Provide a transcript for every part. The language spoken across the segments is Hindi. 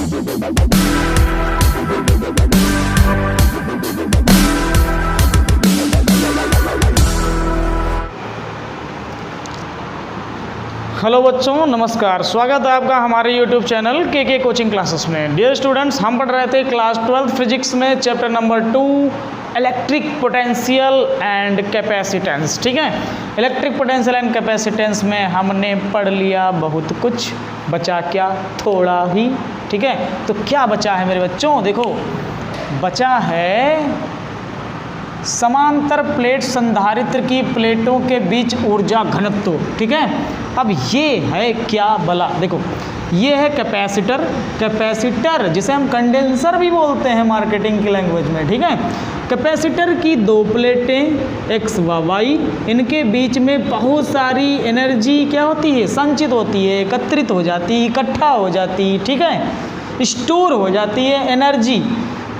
हेलो बच्चों, नमस्कार। स्वागत है आपका हमारे YouTube चैनल के कोचिंग क्लासेस में। डियर स्टूडेंट्स, हम पढ़ रहे थे क्लास 12 फिजिक्स में chapter number 2 electric potential and capacitance. ठीक है, इलेक्ट्रिक पोटेंशियल एंड कैपेसिटेंस में हमने पढ़ लिया बहुत कुछ, बचा क्या? थोड़ा ही। ठीक है, तो क्या बचा है मेरे बच्चों? देखो, बचा है समांतर प्लेट संधारित्र की प्लेटों के बीच ऊर्जा घनत्व। ठीक है, अब ये है क्या भला? देखो, ये है कैपेसिटर। कैपेसिटर जिसे हम कंडेंसर भी बोलते हैं मार्केटिंग की लैंग्वेज में। ठीक है, कैपेसिटर की दो प्लेटें एक्स व वाई, इनके बीच में बहुत सारी एनर्जी क्या होती है? संचित होती है, एकत्रित हो जाती, इकट्ठा हो जाती। ठीक है, स्टोर हो जाती है एनर्जी।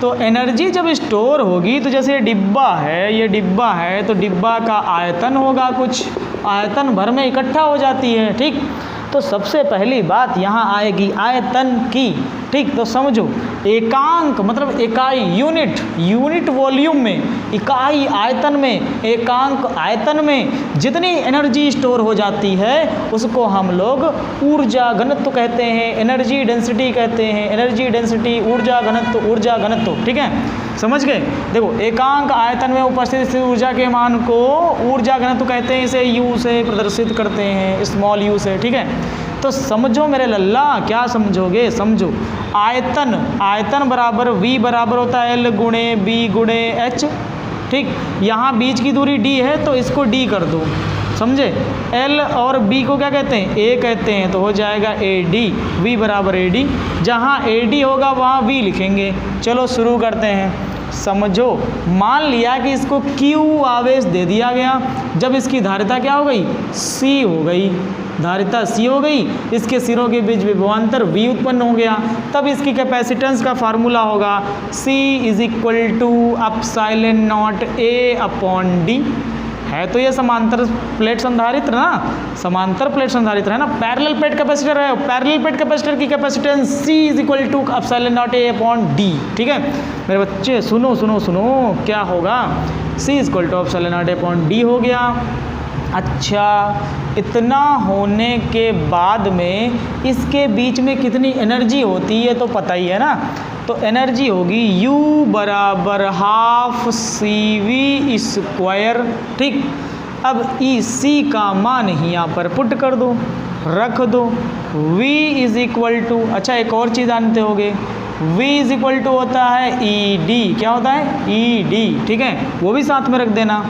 तो एनर्जी जब स्टोर होगी तो जैसे ये डिब्बा है, ये डिब्बा है, तो डिब्बा का आयतन होगा, कुछ आयतन भर में इकट्ठा हो जाती है। ठीक, तो सबसे पहली बात यहाँ आएगी आयतन की। ठीक, तो समझो, एकांक मतलब इकाई, यूनिट वॉल्यूम में, इकाई आयतन में, एकांक आयतन में जितनी एनर्जी स्टोर हो जाती है उसको हम लोग ऊर्जा घनत्व कहते हैं, एनर्जी डेंसिटी कहते हैं। एनर्जी डेंसिटी, ऊर्जा घनत्व। ठीक है, समझ गए? देखो, एकांक आयतन में उपस्थित ऊर्जा के मान को ऊर्जा घनत्व कहते हैं। इसे यू से प्रदर्शित करते हैं, स्मॉल यू से। ठीक है, तो समझो मेरे लल्ला, क्या समझोगे? समझो, आयतन बराबर V बराबर होता है L गुणे B गुणे H। ठीक, यहाँ बीच की दूरी D है तो इसको D कर दो, समझे? L और B को क्या कहते हैं? A कहते हैं, तो हो जाएगा AD। V बराबर AD, जहाँ AD होगा वहाँ V लिखेंगे। चलो शुरू करते हैं। समझो, मान लिया कि इसको Q आवेश दे दिया गया, जब इसकी धारिता क्या हो गई? C हो गई, धारिता C हो गई, इसके सिरों के बीच विभवांतर V उत्पन्न हो गया, तब इसकी कैपेसिटेंस का फार्मूला होगा C is equal to epsilon not A upon D। है तो ये समांतर प्लेट संधारित्र ना, समांतर प्लेट संधारित्र है ना, पैरेलल प्लेट कैपेसिटर है। पैरेलल प्लेट कैपेसिटर की capacitance C is equal to epsilon not A upon D। ठीक है मेरे बच्चे, सुनो सुनो सुनो, क्या होगा? C is equal to epsilon not A upon D हो गया। अच्छा, इतना होने के बाद में इसके बीच में कितनी एनर्जी होती है तो पता ही है ना। तो एनर्जी होगी U बराबर हाफ CV स्क्वायर। ठीक, अब EC का मान ही यहाँ पर पुट कर दो, रख दो। V इज इक्वल टू, अच्छा एक और चीज़ जानते होगे, V इज इक्वल टू होता है ED। क्या होता है? ED। ठीक है, वो भी साथ में रख देना।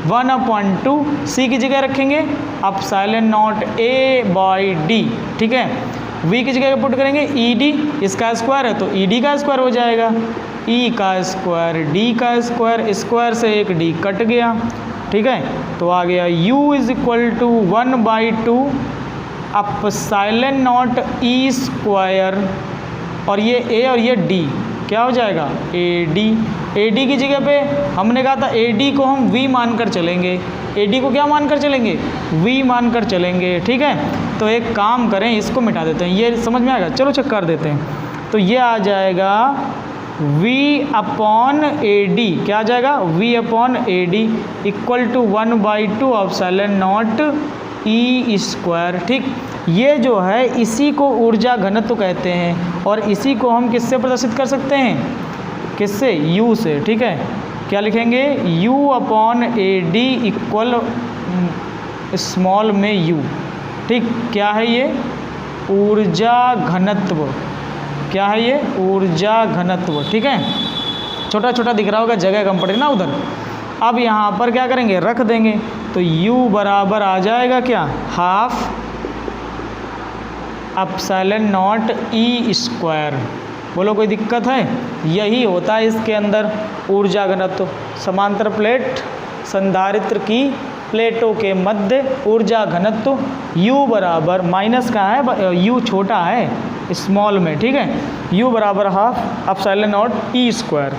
1/2 C की जगह रखेंगे epsilon not A by D। ठीक है, V की जगह पुट करेंगे ED, इसका स्क्वायर है तो ED का स्क्वायर हो जाएगा। E का स्क्वायर, D का स्क्वायर, स्क्वायर से एक D कट गया। ठीक है, तो आ गया U is equal to 1/2 epsilon not E square, और ये A और ये D क्या हो जाएगा? AD। AD की जगह पे हमने कहा था AD को हम V मानकर चलेंगे। AD को क्या मानकर चलेंगे? V मानकर चलेंगे। ठीक है, तो एक काम करें, इसको मिटा देते हैं, ये समझ में आएगा। चलो चेक कर देते हैं। तो ये आ जाएगा V अपॉन AD। क्या आ जाएगा? V upon AD equal to 1/2 epsilon not E square. ठीक, ये जो है इसी को ऊर्जा घनत्व कहते हैं, और इसी को हम किससे प्रदर्शित कर सकते हैं? किससे? U से। ठीक है, क्या लिखेंगे? U upon AD equal small में U। ठीक, क्या है ये? ऊर्जा घनत्व। क्या है ये? ऊर्जा घनत्व। ठीक है, छोटा छोटा दिख रहा होगा, जगह कम पड़े ना उधर। अब यहाँ पर क्या करेंगे? रख देंगे, तो U बराबर आ जाएगा क्या? Half epsilon not E square. बोलो कोई दिक्कत है? यही होता है इसके अंदर ऊर्जा घनत्व। समांतर प्लेट संधारित्र की प्लेटों के मध्य ऊर्जा घनत्व U बराबर, माइनस का है, U छोटा है स्मॉल में। ठीक है, U बराबर half epsilon not E square.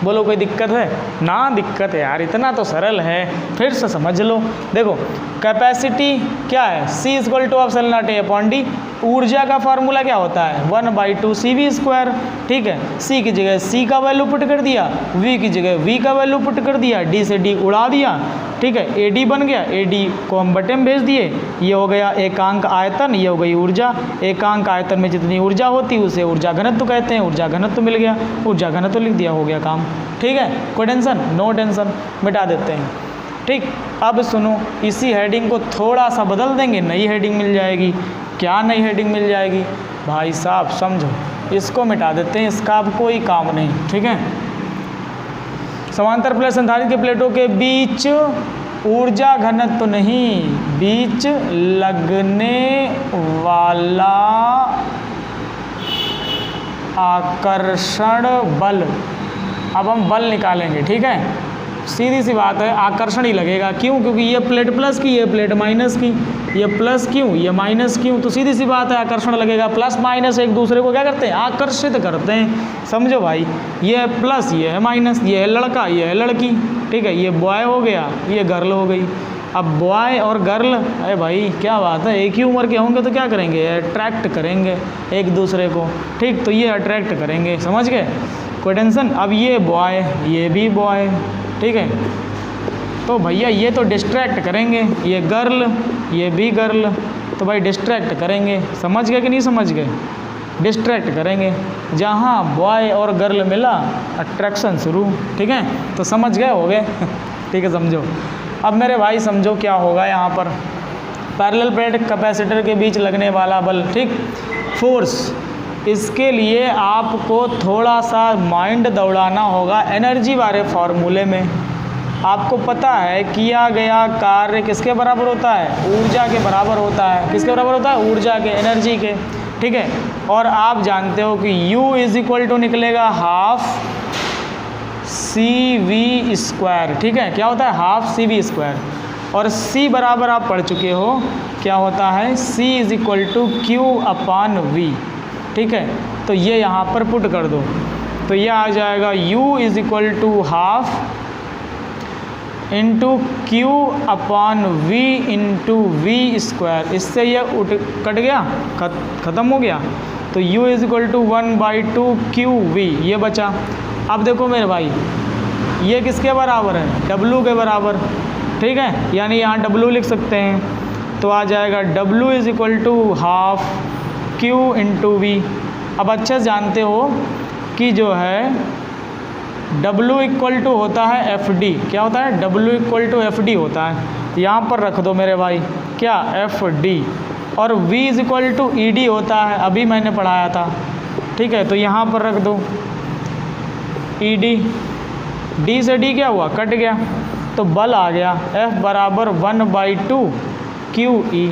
बोलो कोई दिक्कत है? ना दिक्कत है यार, इतना तो सरल है, फिर से समझ लो। देखो, कैपेसिटी क्या है, C equal two of not a upon D. ऊर्जा का फार्मूला क्या होता है, 1/2 CV²। ठीक है, C की जगह C का वैल्यू पुट कर दिया, V की जगह V का वैल्यू पुट कर दिया, D से D उड़ा दिया। ठीक है, AD बन गया, AD को हम बटे में भेज दिए। ये हो गया एकांक आयतन, ये हो गई ऊर्जा। एकांक आयतन में जितनी ऊर्जा होती है उसे ऊर्जा घनत्व कहते हैं। ऊर्जा घनत्व मिल गया, ऊर्जा घनत्व लिख दिया, हो गया काम। ठीक है, कोई टेंशन, नो टेंशन, मिटा देते हैं। ठीक, अब सुनो, इसी हेडिंग को थोड़ा सा बदल देंगे, नई हेडिंग मिल जाएगी। क्या नई हेडिंग मिल जाएगी भाई साहब, समझो, इसको मिटा देते हैं, इसका अब कोई काम नहीं। ठीक है, समांतर प्लेट संधारित्र के प्लेटों के बीच ऊर्जा घनत्व तो नहीं, बीच लगने वाला आकर्षण बल। अब हम बल निकालेंगे। ठीक है, सीधी सी बात है, आकर्षण ही लगेगा। क्यों? क्योंकि ये प्लेट प्लस की, ये प्लेट माइनस की। ये प्लस क्यों, ये माइनस क्यों? तो सीधी सी बात है, आकर्षण लगेगा। प्लस माइनस एक दूसरे को क्या करते हैं, आकर्षित करते हैं। समझो भाई, ये है प्लस, ये है माइनस, ये है लड़का, ये है लड़की। ठीक है, ये बॉय हो गया, ये गर्ल हो गई। अब बॉय और गर्ल, अरे भाई क्या बात है, एक ही उम्र के होंगे तो क्या करेंगे, अट्रैक्ट करेंगे एक दूसरे को। ठीक, तो ये अट्रैक्ट करेंगे, समझ गए, कोई टेंशन। अब ये बॉय, ये भी बॉय। ठीक है, तो भैया ये तो डिस्ट्रैक्ट करेंगे, ये गर्ल, ये भी गर्ल, तो भाई डिस्ट्रैक्ट करेंगे। समझ गए कि नहीं समझ गए, डिस्ट्रैक्ट करेंगे। जहाँ बॉय और गर्ल मिला, अट्रैक्शन शुरू। ठीक है, तो समझ गए, हो गए। ठीक है, समझो। अब मेरे भाई समझो क्या होगा यहाँ पर, पैरेलल प्लेट कैपेसिटर के बीच लगने वाला बल। ठीक, फोर्स, इसके लिए आपको थोड़ा सा माइंड दौड़ाना होगा एनर्जी वाले फॉर्मूले में। आपको पता है किया गया कार्य किसके बराबर होता है, ऊर्जा के बराबर होता है। किसके बराबर होता है, ऊर्जा के, एनर्जी के। ठीक है, और आप जानते हो कि U इज इक्वल टू निकलेगा हाफ CV²। ठीक है, क्या होता है, हाफ CV²। और C बराबर आप पढ़ चुके हो, क्या होता है, C is equal to Q/V। ठीक है, तो ये यहाँ पर पुट कर दो, तो ये आ जाएगा U is equal to half into Q/V into V²। इससे ये कट गया, ख़त्म हो गया। तो U is equal to 1/2 QV, ये बचा। अब देखो मेरे भाई, ये किसके बराबर है, W के बराबर। ठीक है, यानी यहाँ W लिख सकते हैं, तो आ जाएगा W is equal to half Q into V। अब अच्छे से जानते हो कि जो है W इक्वल टू होता है FD। क्या होता है, W इक्वल टू FD होता है। यहाँ पर रख दो मेरे भाई, क्या, FD। और V is equal to ED होता है, अभी मैंने पढ़ाया था। ठीक है, तो यहाँ पर रख दो ED। D से D क्या हुआ, कट गया, तो बल आ गया F बराबर 1/2 QE।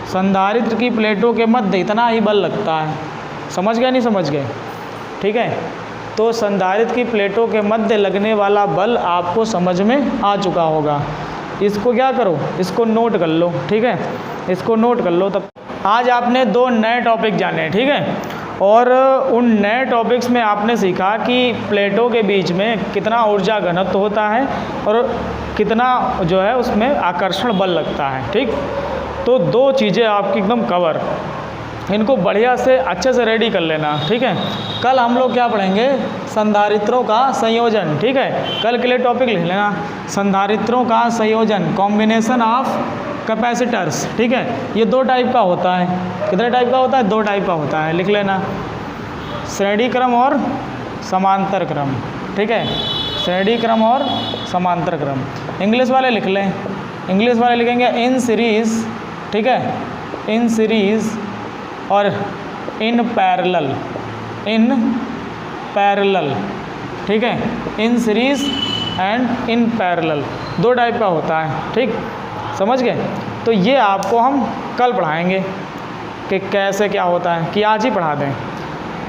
संधारित्र की प्लेटों के मध्य इतना ही बल लगता है। समझ गए नहीं समझ गए? ठीक है, तो संधारित्र की प्लेटों के मध्य लगने वाला बल आपको समझ में आ चुका होगा। इसको क्या करो, इसको नोट कर लो। ठीक है, इसको नोट कर लो। तब आज आपने 2 नए टॉपिक जाने। ठीक है, और उन नए टॉपिक्स में आपने सीखा कि प्लेटों के बीच में कितना ऊर्जा घनत्व होता है और कितना जो है उसमें आकर्षण बल लगता है। ठीक, तो 2 चीज़ें आपकी एकदम कवर, इनको बढ़िया से अच्छे से रेडी कर लेना। ठीक है, कल हम लोग क्या पढ़ेंगे, संधारित्रों का संयोजन। ठीक है, कल के लिए टॉपिक लिख लेना, संधारित्रों का संयोजन, कॉम्बिनेशन ऑफ कैपेसिटर्स। ठीक है, ये 2 टाइप का होता है। कितने टाइप का होता है, 2 टाइप का होता है, लिख लेना, श्रेणी क्रम और समांतर क्रम। ठीक है, श्रेणी क्रम और समांतर क्रम। इंग्लिश वाले लिख लें, इंग्लिश वाले लिखेंगे इन सीरीज़। ठीक है, इन सीरीज़ और इन पैरेलल, इन पैरेलल। ठीक है, in series and in parallel, 2 type का होता है। ठीक, समझ गए? तो ये आपको हम कल पढ़ाएंगे कि कैसे क्या होता है, कि आज ही पढ़ा दें।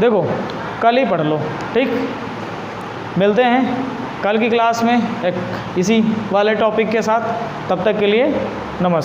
देखो कल ही पढ़ लो। ठीक, मिलते हैं कल की क्लास में एक इसी वाले टॉपिक के साथ। तब तक के लिए नमस्कार।